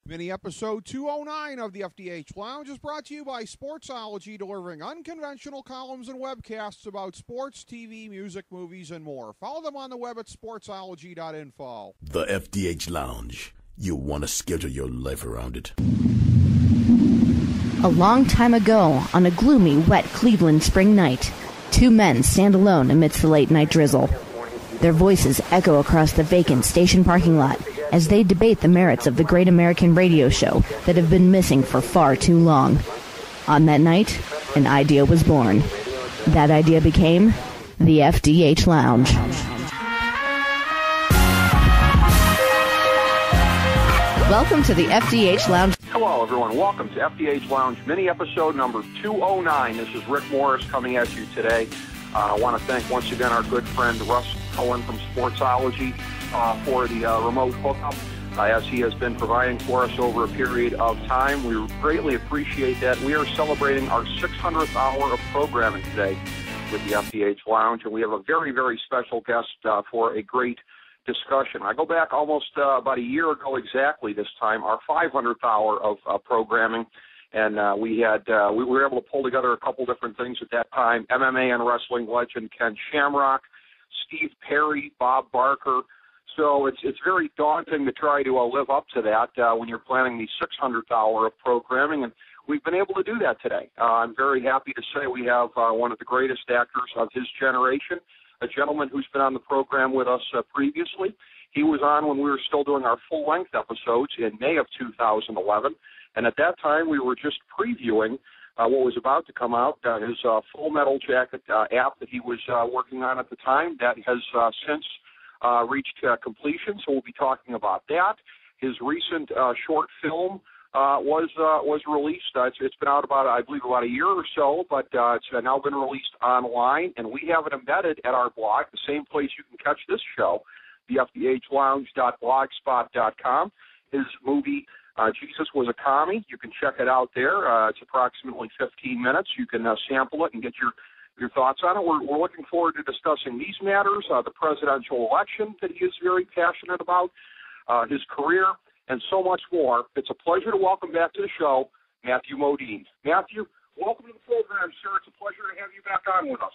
Mini episode 209 of the FDH Lounge is brought to you by Sportsology, delivering unconventional columns and webcasts about sports, TV, music, movies, and more. Follow them on the web at sportsology.info. The FDH Lounge. You'll want to schedule your life around it. A long time ago, on a gloomy, wet Cleveland spring night, two men stand alone amidst the late-night drizzle. Their voices echo across the vacant station parking lot as they debate the merits of the great American radio show that have been missing for far too long. On that night, an idea was born. That idea became the FDH Lounge. Welcome to the FDH Lounge. Hello, everyone. Welcome to FDH Lounge mini episode number 209. This is Rick Morris coming at you today. I want to thank once again our good friend Russ Cohen from Sportsology for the remote hookup, as he has been providing for us over a period of time. We greatly appreciate that. We are celebrating our 600th hour of programming today with the FDH Lounge, and we have a very, very special guest for a great discussion. I go back almost about a year ago exactly this time, our 500th hour of programming, and we were able to pull together a couple different things at that time. MMA and wrestling legend Ken Shamrock, Steve Perry, Bob Barker. So it's very daunting to try to live up to that when you're planning the 600th hour of programming, and we've been able to do that today. I'm very happy to say we have one of the greatest actors of his generation, a gentleman who's been on the program with us previously. He was on when we were still doing our full-length episodes in May of 2011, and at that time we were just previewing what was about to come out, his Full Metal Jacket app that he was working on at the time. That has since reached completion, so we'll be talking about that. His recent short film was released. It's been out about a year or so, but it's now been released online, and we have it embedded at our blog, the same place you can catch this show, the FDHLounge.blogspot.com. His movie, Jesus Was a Commie. You can check it out there. It's approximately 15 minutes. You can sample it and get your thoughts on it. We're looking forward to discussing these matters, the presidential election that he is very passionate about, his career, and so much more. It's a pleasure to welcome back to the show Matthew Modine. Matthew, welcome to the program, sir. It's a pleasure to have you back on with us.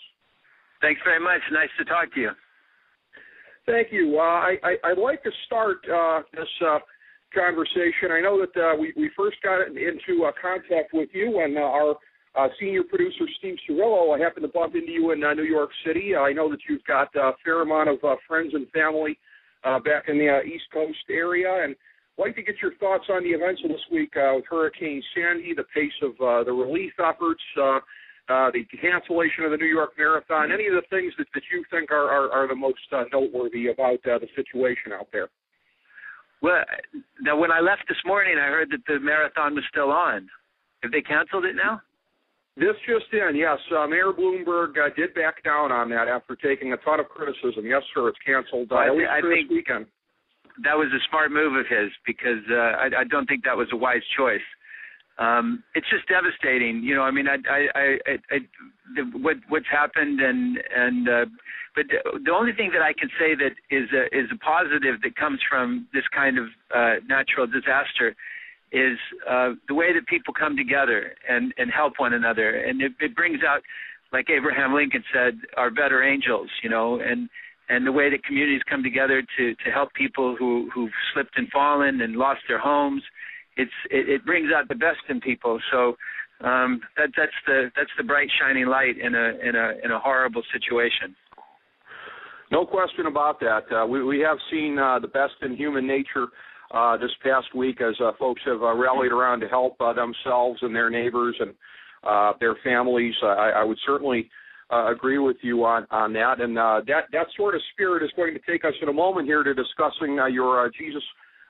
Thanks very much. Nice to talk to you. Thank you. I'd like to start this conversation. I know that we first got into contact with you when our senior producer, Steve Cirillo, I happened to bump into you in New York City. I know that you've got a fair amount of friends and family back in the East Coast area, and I'd like to get your thoughts on the events of this week with Hurricane Sandy, the pace of the relief efforts, the cancellation of the New York Marathon, any of the things that you think are the most noteworthy about the situation out there. Well, now when I left this morning, I heard that the marathon was still on. Have they canceled it now? This just in, yes. Mayor Bloomberg did back down on that after taking a ton of criticism. Yes, sir, it's canceled at least for this weekend. That was a smart move of his because I don't think that was a wise choice. It's just devastating, you know. I mean, what's happened, but the only thing that I can say that is a positive that comes from this kind of natural disaster is the way that people come together and help one another, and it brings out, like Abraham Lincoln said, our better angels, you know, and the way that communities come together to help people who've slipped and fallen and lost their homes. It brings out the best in people. So that's the bright shining light in a horrible situation. No question about that. We have seen the best in human nature this past week as folks have rallied around to help themselves and their neighbors and their families. I would certainly agree with you on that. And that sort of spirit is going to take us in a moment here to discussing your Jesus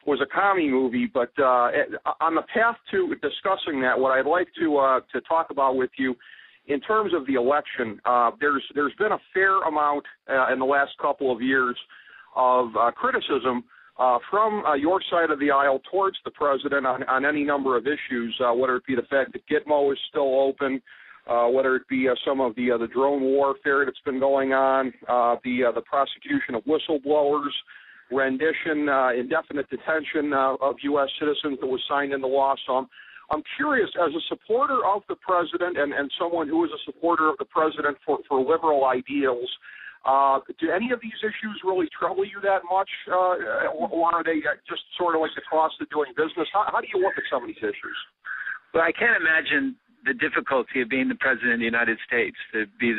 Was a Commie movie. But on the path to discussing that, what I'd like to talk about with you in terms of the election, there's been a fair amount in the last couple of years of criticism from your side of the aisle towards the president on any number of issues, whether it be the fact that Gitmo is still open, whether it be some of the drone warfare that's been going on, the prosecution of whistleblowers, rendition, indefinite detention of U.S. citizens that was signed into law. So I'm curious, as a supporter of the president and someone who is a supporter of the president for liberal ideals, do any of these issues really trouble you that much, or are they just sort of like the cost of doing business? How do you look at some of these issues? Well, I can't imagine the difficulty of being the president of the United States. To be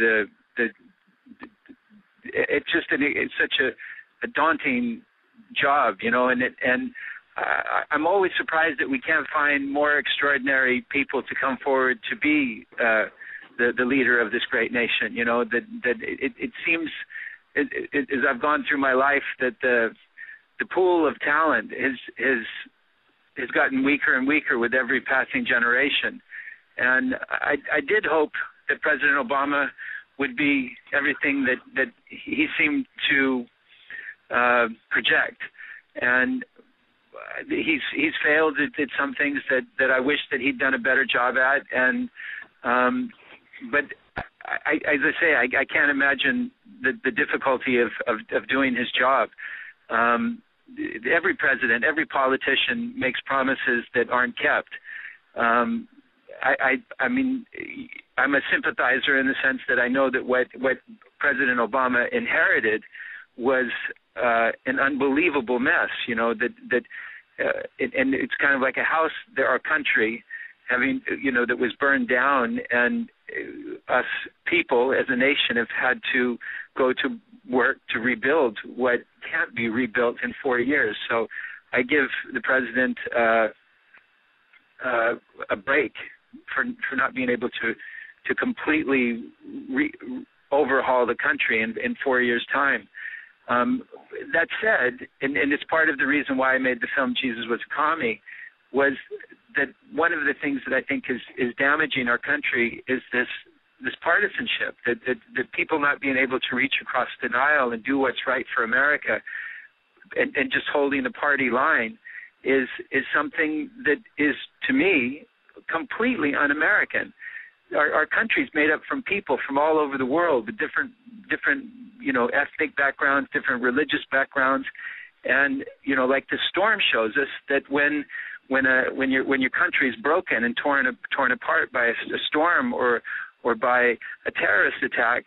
it's such a daunting job, you know, and I'm always surprised that we can't find more extraordinary people to come forward to be the leader of this great nation. You know, that it seems, as I've gone through my life, that the pool of talent has gotten weaker and weaker with every passing generation. And I did hope that President Obama would be everything that he seemed to project. And he's failed at some things that I wish that he'd done a better job at. And but as I say, I can't imagine the difficulty of doing his job. Every president, every politician makes promises that aren't kept. I mean, I'm a sympathizer in the sense that I know that what President Obama inherited was an unbelievable mess. You know, and it's kind of like a house, our country, that was burned down, and us people as a nation have had to go to work to rebuild what can't be rebuilt in 4 years. So I give the president a break for not being able to completely overhaul the country in 4 years' time. That said, and it's part of the reason why I made the film Jesus Was a Commie, was that one of the things that I think is damaging our country is this partisanship, that people not being able to reach across the aisle and do what's right for America and just holding the party line is something that is, to me, completely un-American. Our country's made up from people from all over the world with different ethnic backgrounds, different religious backgrounds, and like the storm shows us that when your country is broken and torn apart by a storm or by a terrorist attack,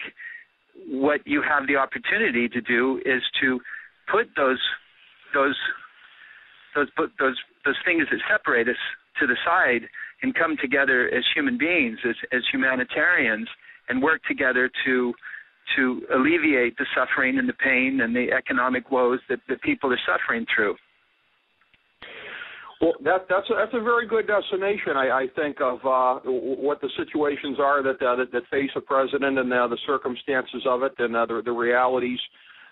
what you have the opportunity to do is to put those things that separate us to the side and come together as human beings, as humanitarians, and work together to alleviate the suffering and the pain and the economic woes that people are suffering through. Well, that's a very good summation, I think, of what the situations are that face a president and the circumstances of it and the realities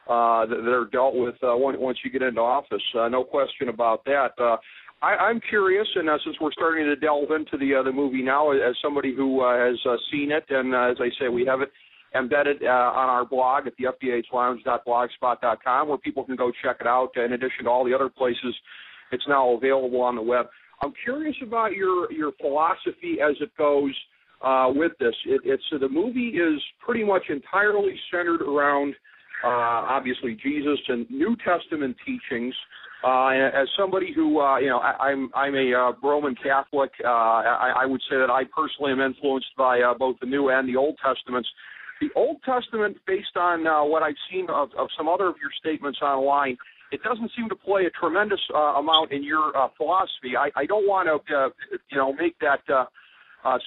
that are dealt with once you get into office. No question about that. I'm curious, and since we're starting to delve into the movie now, as somebody who has seen it, and as I say, we have it embedded on our blog at the FDHLounge.blogspot.com, where people can go check it out. In addition to all the other places, it's now available on the web. I'm curious about your philosophy as it goes with this. The movie is pretty much entirely centered around, obviously, Jesus and New Testament teachings. As somebody who, I'm a Roman Catholic, I would say that I personally am influenced by both the New and the Old Testaments. The Old Testament, based on what I've seen of some other of your statements online, it doesn't seem to play a tremendous amount in your philosophy. I don't want to, make that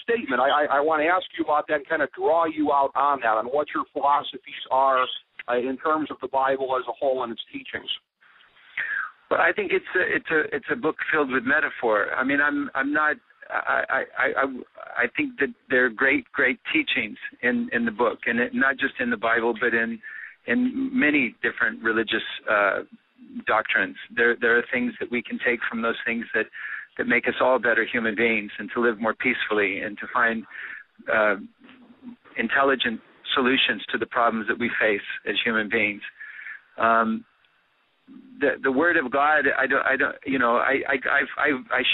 statement. I want to ask you about that and kind of draw you out on that, on what your philosophies are in terms of the Bible as a whole and its teachings. Well, I think it's a book filled with metaphor. I mean, I'm not. I think that there are great teachings in the book, and not just in the Bible, but in many different religious doctrines. There are things that we can take from those things that make us all better human beings, and to live more peacefully, and to find intelligent solutions to the problems that we face as human beings. The Word of God, I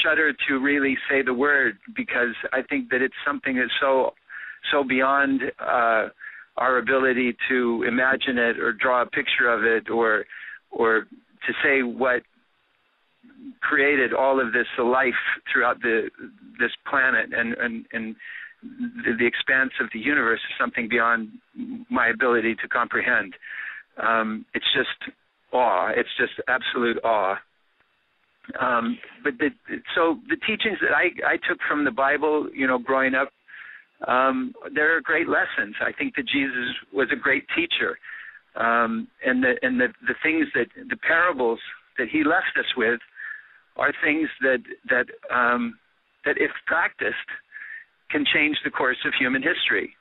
shudder to really say the word, because I think that it's something that's so beyond our ability to imagine it or draw a picture of it or to say what created all of this life throughout this planet and the expanse of the universe is something beyond my ability to comprehend. It's just awe. It's just absolute awe. So the teachings that I took from the Bible, growing up, there are great lessons. I think that Jesus was a great teacher, and the things the parables that he left us with are things that if practiced can change the course of human history.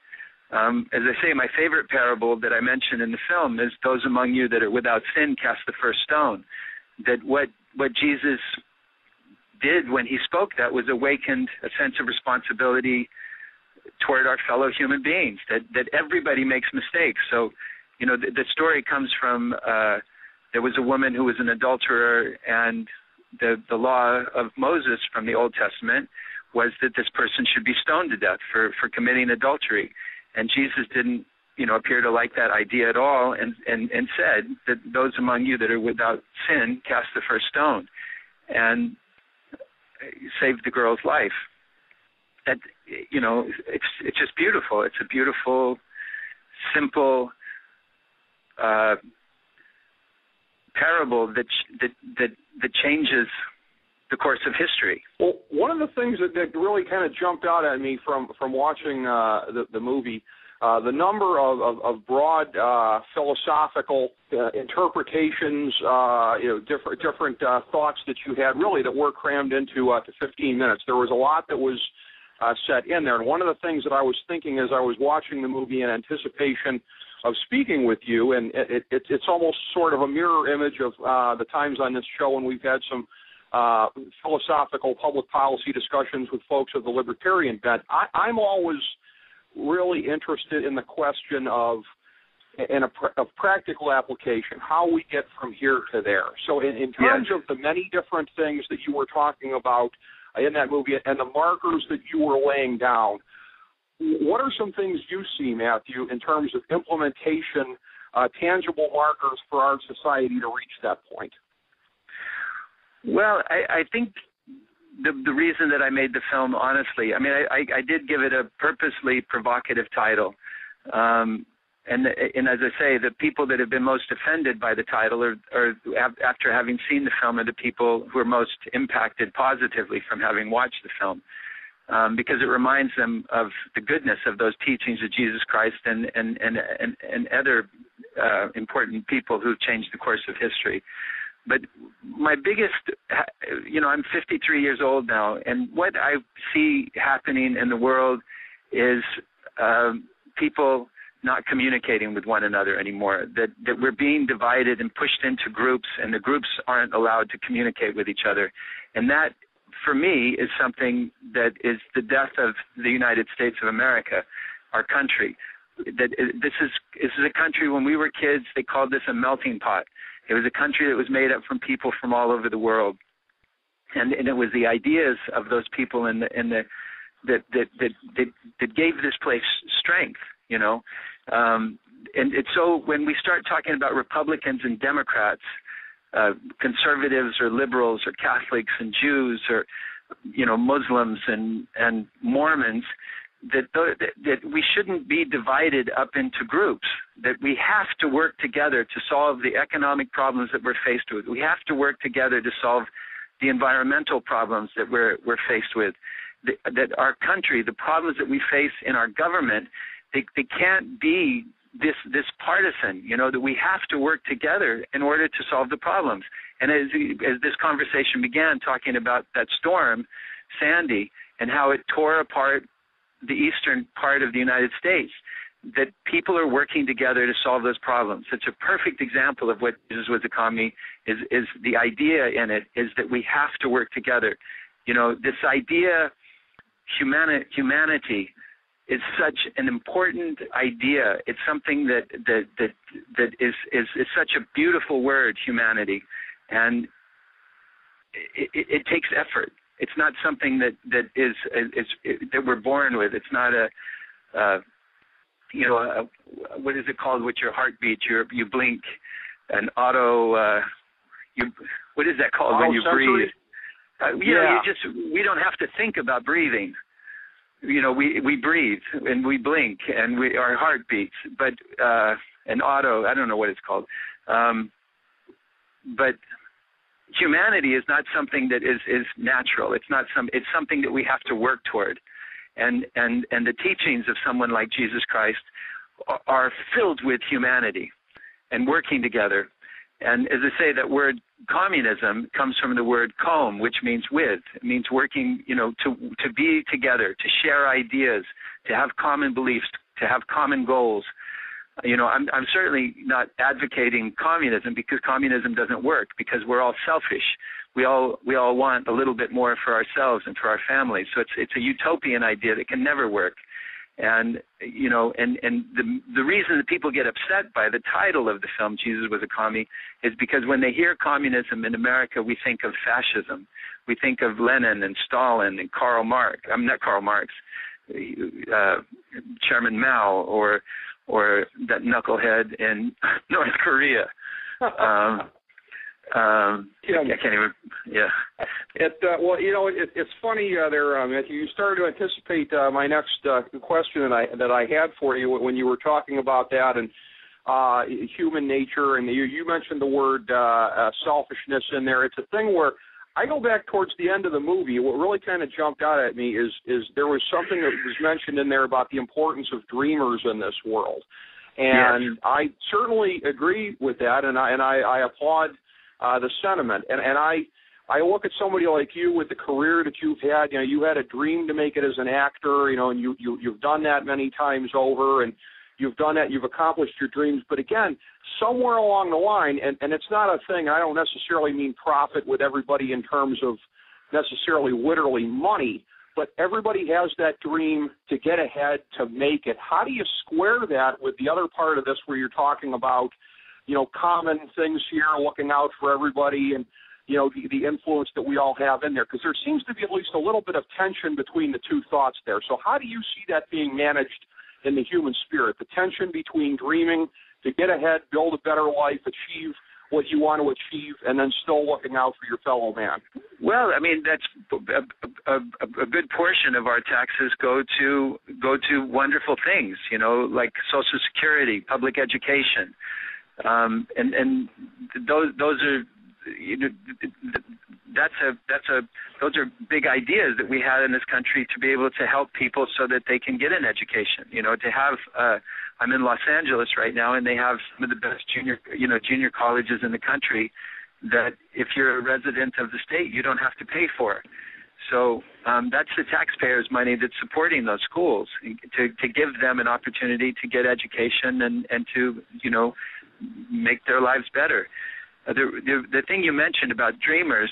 As I say, my favorite parable that I mentioned in the film is those among you that are without sin cast the first stone. That what Jesus did when he spoke that was awakened a sense of responsibility toward our fellow human beings, that everybody makes mistakes. So, the story comes from there was a woman who was an adulterer, and the law of Moses from the Old Testament was that this person should be stoned to death for committing adultery. And Jesus didn't, appear to like that idea at all, and said that those among you that are without sin cast the first stone, and saved the girl's life. That, it's just beautiful. It's a beautiful, simple parable that changes the course of history. Well, one of the things that really kind of jumped out at me from watching the movie, the number of broad philosophical interpretations, different thoughts that you had, really, that were crammed into 15 minutes. There was a lot that was set in there. And one of the things that I was thinking as I was watching the movie in anticipation of speaking with you, and it's almost sort of a mirror image of the times on this show when we've had some philosophical public policy discussions with folks of the libertarian bent. I'm always really interested in the question of practical application, how we get from here to there. So in terms of the many different things that you were talking about in that movie and the markers that you were laying down, what are some things you see, Matthew, in terms of implementation, tangible markers for our society to reach that point? Well, I think the reason that I made the film, honestly, I did give it a purposely provocative title. And as I say, the people that have been most offended by the title are after having seen the film, are the people who are most impacted positively from having watched the film. Because it reminds them of the goodness of those teachings of Jesus Christ and other important people who've changed the course of history. But my biggest, I'm 53 years old now, and what I see happening in the world is people not communicating with one another anymore, that we're being divided and pushed into groups, and the groups aren't allowed to communicate with each other. And that, for me, is something that is the death of the United States of America, our country. That this is a country, when we were kids, they called this a melting pot. It was a country that was made up from people from all over the world, and it was the ideas of those people that gave this place strength, And so when we start talking about Republicans and Democrats, conservatives or liberals or Catholics and Jews or Muslims and Mormons, that we shouldn't be divided up into groups, that we have to work together to solve the economic problems that we're faced with. We have to work together to solve the environmental problems that we're faced with. That our country, the problems that we face in our government, they can't be this partisan, that we have to work together in order to solve the problems. And as this conversation began, talking about that storm, Sandy, and how it tore apart the eastern part of the United States, that people are working together to solve those problems. It's a perfect example of what Jesus was economy is the idea in it is that we have to work together. This idea, humanity, is such an important idea. It's something that is such a beautiful word, humanity, and it takes effort. It's not something that we're born with. It's not what is it called with your heartbeat? You blink, an auto. what is that called when you breathe? We don't have to think about breathing. We breathe and we blink and our heart beats, but an auto, I don't know what it's called. But humanity is not something that is natural. It's something that we have to work toward. And the teachings of someone like Jesus Christ are filled with humanity and working together. And as I say, that word communism comes from the word com, which means with. It means working, to be together, to share ideas, to have common beliefs, to have common goals. I'm certainly not advocating communism, because communism doesn't work, because we're all selfish. We all want a little bit more for ourselves and for our families. So it's a utopian idea that can never work. And the reason that people get upset by the title of the film, Jesus Was a Commie, is because when they hear communism in America, we think of fascism. We think of Lenin and Stalin and Karl Marx. I'm not Karl Marx, Chairman Mao, or that knucklehead in North Korea. I can't even. Yeah. It's funny there, Matthew. You started to anticipate my next question that I had for you when you were talking about that and human nature, and you mentioned the word selfishness in there. It's a thing where I go back towards the end of the movie. What really kind of jumped out at me is there was something that was mentioned in there about the importance of dreamers in this world, and yes. I certainly agree with that, and I applaud the sentiment. And I look at somebody like you with the career that you've had. You had a dream to make it as an actor, and you've done that many times over, and you've done that. You've accomplished your dreams. But again, somewhere along the line, and it's not a thing. I don't necessarily mean profit with everybody in terms of necessarily literally money, but everybody has that dream to get ahead, to make it. How do you square that with the other part of this where you're talking about, common things here, looking out for everybody, and, the influence that we all have in there? Because there seems to be at least a little bit of tension between the two thoughts there. So how do you see that being managed in the human spirit, the tension between dreaming to get ahead, build a better life, achieve what you want to achieve, and then still looking out for your fellow man? Well, I mean, that's a good portion of our taxes go to wonderful things, like Social Security, public education. And those are, those are big ideas that we had in this country to be able to help people so that they can get an education. To have, I'm in Los Angeles right now, and they have some of the best junior colleges in the country that if you're a resident of the state, you don't have to pay for. So that's the taxpayers' money that's supporting those schools, to give them an opportunity to get education and to, make their lives better. The thing you mentioned about dreamers,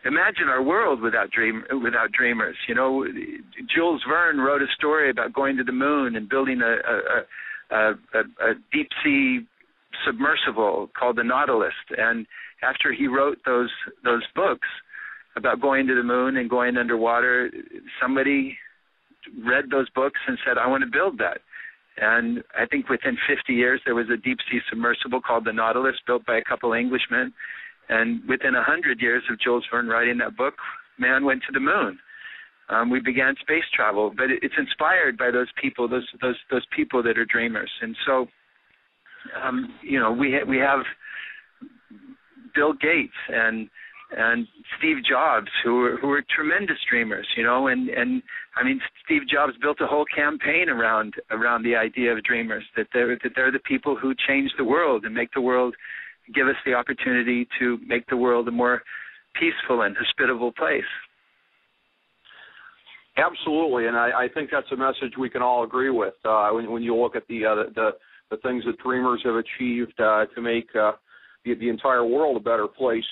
imagine our world without dreamers. Jules Verne wrote a story about going to the moon and building a deep sea submersible called the Nautilus. And after he wrote those books about going to the moon and going underwater, somebody read those books and said, I want to build that. And I think within 50 years, there was a deep-sea submersible called the Nautilus, built by a couple Englishmen. And within 100 years of Jules Verne writing that book, man went to the moon. We began space travel, but it's inspired by those people, those people that are dreamers. And so, we have Bill Gates and Steve Jobs, who are tremendous dreamers, and I mean, Steve Jobs built a whole campaign around the idea of dreamers, that they're the people who change the world and make the world, give us the opportunity to make the world a more peaceful and hospitable place. Absolutely, and I think that's a message we can all agree with when you look at the things that dreamers have achieved to make the entire world a better place.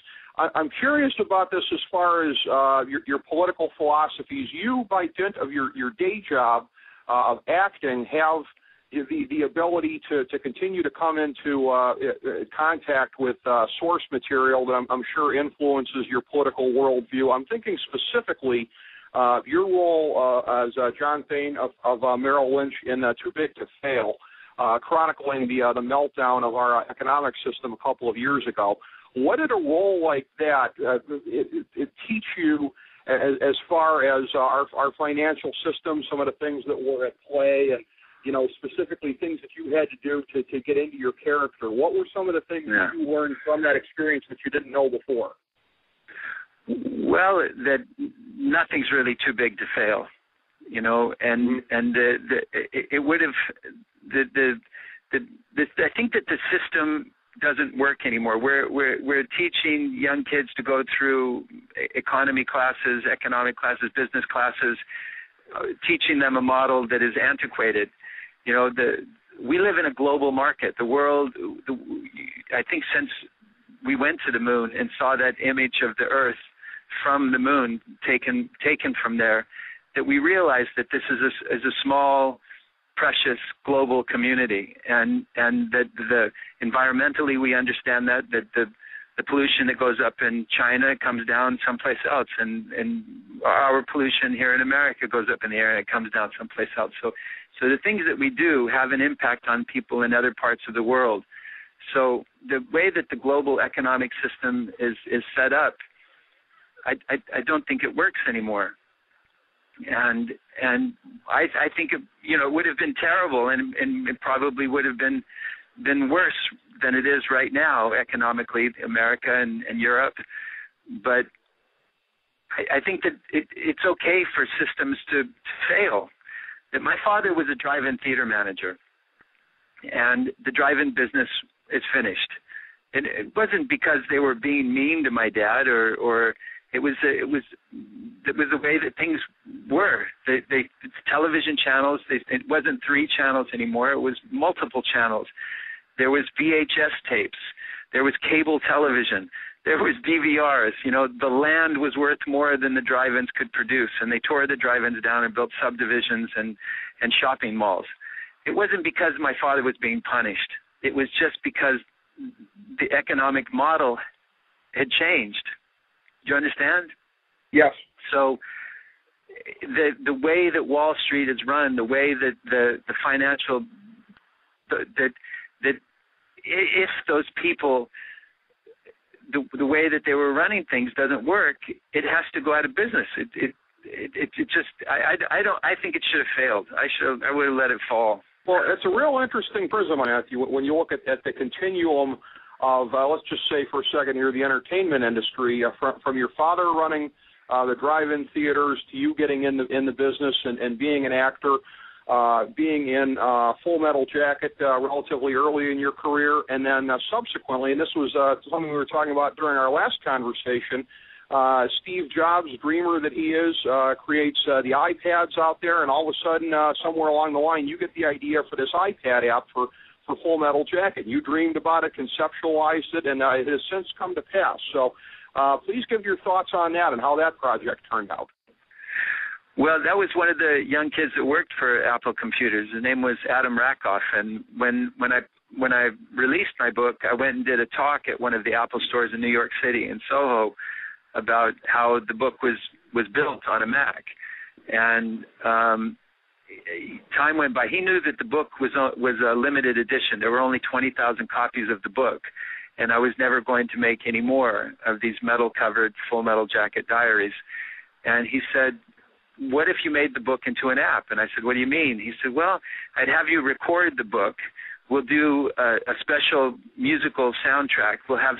I'm curious about this as far as your political philosophies. You, by dint of your day job of acting, have the ability to continue to come into contact with source material that I'm sure influences your political worldview. I'm thinking specifically your role as John Thane of Merrill Lynch in Too Big to Fail, chronicling the meltdown of our economic system a couple of years ago. What did a role like that it teach you as far as our financial system, some of the things that were at play, and specifically things that you had to do to get into your character? What were some of the things that you learned from that experience that you didn't know before? Well, that nothing's really too big to fail, and it would have I think that the system doesn't work anymore. We're teaching young kids to go through economy classes, economic classes, business classes, teaching them a model that is antiquated. We live in a global market. The world, I think, since we went to the moon and saw that image of the Earth from the moon taken from there, that we realized that this is a small, precious global community, and that environmentally we understand that the pollution that goes up in China comes down someplace else, and our pollution here in America goes up in the air and it comes down someplace else. So the things that we do have an impact on people in other parts of the world. So the way that the global economic system is set up, I don't think it works anymore. And I think it would have been terrible, and it probably would have been worse than it is right now economically, America and Europe. But I think that it's okay for systems to fail. That my father was a drive-in theater manager, and the drive-in business is finished. And it wasn't because they were being mean to my dad, or it was the way that things were. It's television channels. It wasn't 3 channels anymore. It was multiple channels. There was VHS tapes. There was cable television. There was DVRs. The land was worth more than the drive-ins could produce, and they tore the drive-ins down and built subdivisions and shopping malls. It wasn't because my father was being punished. It was just because the economic model had changed. Do you understand? Yes. So the way that Wall Street is run, the way that the financial, that if those people, the way that they were running things doesn't work, it has to go out of business. It just, I think it should have failed. I would have let it fall. Well, it's a real interesting prism, Matthew, when you look at the continuum of, let's just say for a second here, the entertainment industry, from your father running the drive-in theaters to you getting in the business and being an actor, being in Full Metal Jacket relatively early in your career, and then subsequently, and this was something we were talking about during our last conversation, Steve Jobs, dreamer that he is, creates the iPads out there, and all of a sudden, somewhere along the line, you get the idea for this iPad app for Full Metal Jacket. You dreamed about it, conceptualized it, and it has since come to pass. So please give your thoughts on that and how that project turned out. Well, that was one of the young kids that worked for Apple Computers. His name was Adam Rakoff, and when I released my book, I went and did a talk at one of the Apple stores in New York City in Soho about how the book was built on a Mac. And time went by. He knew that the book was a limited edition. There were only 20,000 copies of the book, and I was never going to make any more of these metal-covered Full Metal Jacket diaries. And he said, what if you made the book into an app? And I said, what do you mean? He said, well, I'd have you record the book. We'll do a special musical soundtrack. We'll have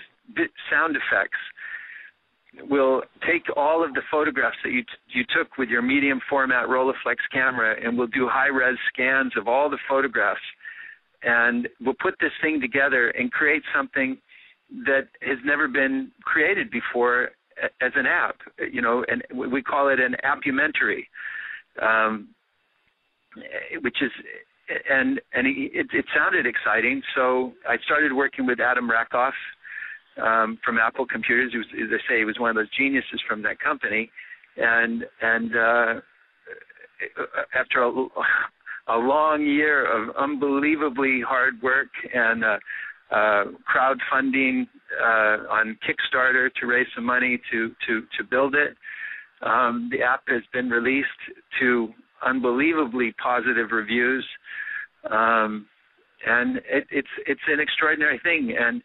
sound effects. We'll take all of the photographs that you took with your medium format Rolleiflex camera, and we'll do high-res scans of all the photographs. And we'll put this thing together and create something that has never been created before as an app, and we call it an appumentary, which is, and it sounded exciting. So I started working with Adam Rakoff from Apple Computers. As I say, he was one of those geniuses from that company, and after a long year of unbelievably hard work and crowdfunding on Kickstarter to raise some money to build it. The app has been released to unbelievably positive reviews, and it's an extraordinary thing. And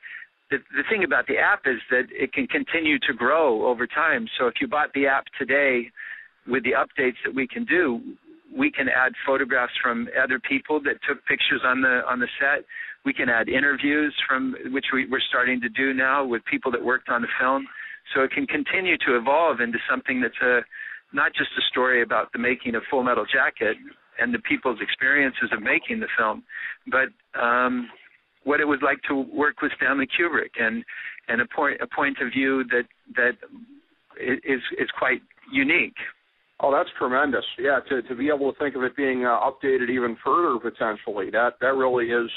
the thing about the app is that it can continue to grow over time. So if you bought the app today, with the updates that we can do, we can add photographs from other people that took pictures on the set. We can add interviews from which we're starting to do now with people that worked on the film. So it can continue to evolve into something that's not just a story about the making of Full Metal Jacket and the people's experiences of making the film, but what it was like to work with Stanley Kubrick and a point of view that is quite unique. Oh, that's tremendous. Yeah, to be able to think of it being updated even further potentially, that really is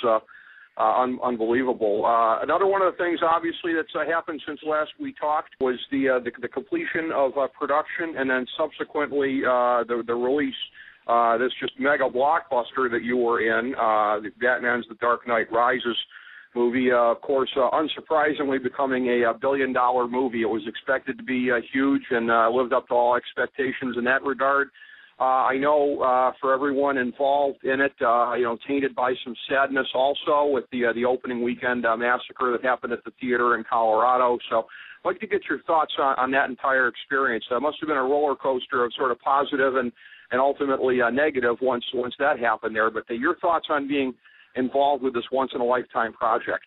unbelievable. Another one of the things, obviously, that's happened since last we talked was the completion of production and then subsequently the release. This just mega blockbuster that you were in, Batman's The Dark Knight Rises movie, of course, unsurprisingly becoming a billion-dollar movie. It was expected to be huge and lived up to all expectations in that regard. I know for everyone involved in it, tainted by some sadness also with the opening weekend massacre that happened at the theater in Colorado. So I'd like to get your thoughts on that entire experience. It must have been a roller coaster of sort of positive and ultimately negative once that happened there. But your thoughts on being involved with this once-in-a-lifetime project?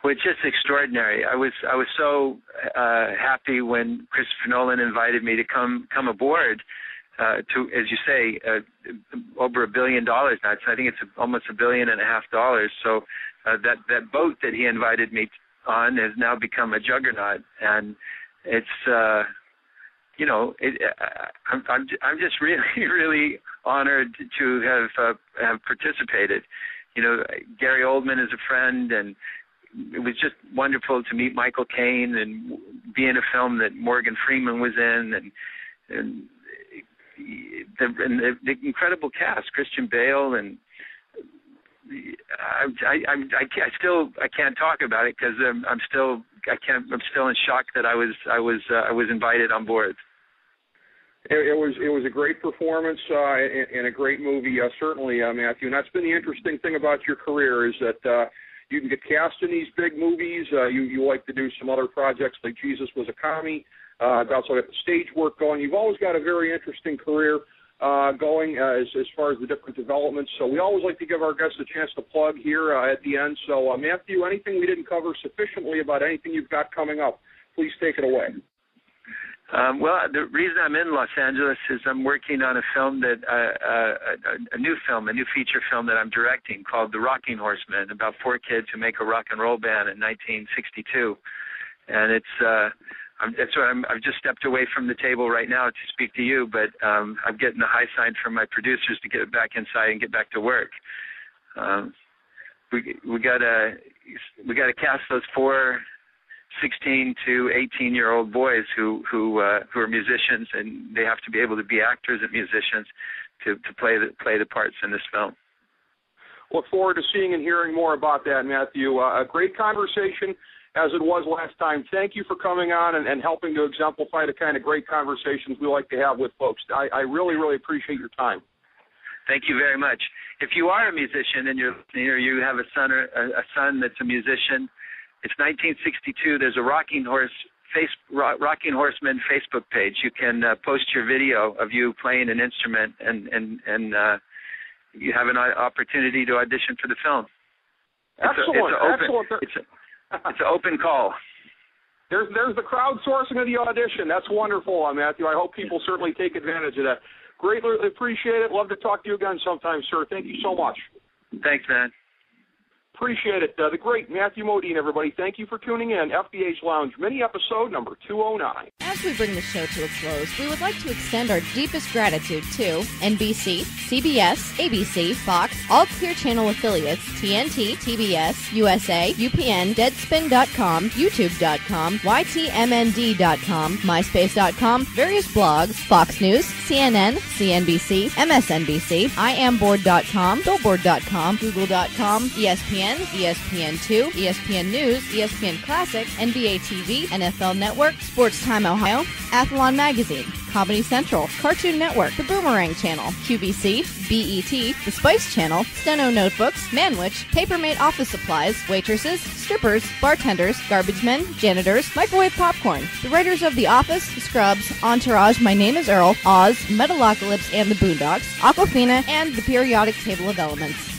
Well, it's just extraordinary. I was so happy when Christopher Nolan invited me to come aboard to, as you say, over $1 billion now. I think it's almost $1.5 billion. So that boat that he invited me on has now become a juggernaut, and it's I'm just really honored to have participated. Gary Oldman is a friend, and it was just wonderful to meet Michael Caine and be in a film that Morgan Freeman was in, and the incredible cast, Christian Bale, and I can't talk about it because I'm still in shock that I was invited on board. It was a great performance and a great movie, certainly, Matthew. And that's been the interesting thing about your career is that you can get cast in these big movies. You like to do some other projects like Jesus Was a Commie. You've also got the stage work going. You've always got a very interesting career going as far as the different developments. So we always like to give our guests a chance to plug here at the end. So, Matthew, anything we didn't cover sufficiently about anything you've got coming up, please take it away. Well, the reason I'm in Los Angeles is I'm working on a film that a new feature film that I'm directing called The Rocking Horsemen, about 4 kids who make a rock and roll band in 1962, and I've just stepped away from the table right now to speak to you, but I'm getting the high sign from my producers to get back inside and get back to work. We got to cast those 4 16 to 18-year-old boys who are musicians, and they have to be able to be actors and musicians to play the parts in this film. Look forward to seeing and hearing more about that, Matthew. A great conversation, as it was last time. Thank you for coming on and helping to exemplify the kind of great conversations we like to have with folks. I really, really appreciate your time. Thank you very much. If you are a musician and you have a son that's a musician, it's 1962. There's a Rocking Horseman Facebook page. You can post your video of you playing an instrument, and you have an opportunity to audition for the film. Excellent. It's an open call. There's the crowdsourcing of the audition. That's wonderful, Matthew. I hope people certainly take advantage of that. Greatly appreciate it. Love to talk to you again sometime, sir. Thank you so much. Thanks, man. Appreciate it. The great Matthew Modine, everybody. Thank you for tuning in. FDH Lounge, mini episode number 209. As we bring the show to a close, we would like to extend our deepest gratitude to NBC, CBS, ABC, Fox, all Clear Channel affiliates, TNT, TBS, USA, UPN, Deadspin.com, YouTube.com, YTMND.com, MySpace.com, various blogs, Fox News, CNN, CNBC, MSNBC, IamBoard.com, Billboard.com, Google.com, ESPN, ESPN2, ESPN News, ESPN Classic, NBA TV, NFL Network, Sports Time Ohio, Ohio, Athlon Magazine, Comedy Central, Cartoon Network, The Boomerang Channel, QVC, BET, The Spice Channel, Steno Notebooks, Manwich, Papermate Office Supplies, waitresses, strippers, bartenders, garbage men, janitors, microwave popcorn, the writers of The Office, Scrubs, Entourage, My Name is Earl, Oz, Metalocalypse and the Boondocks, Aquafina, and the periodic table of elements.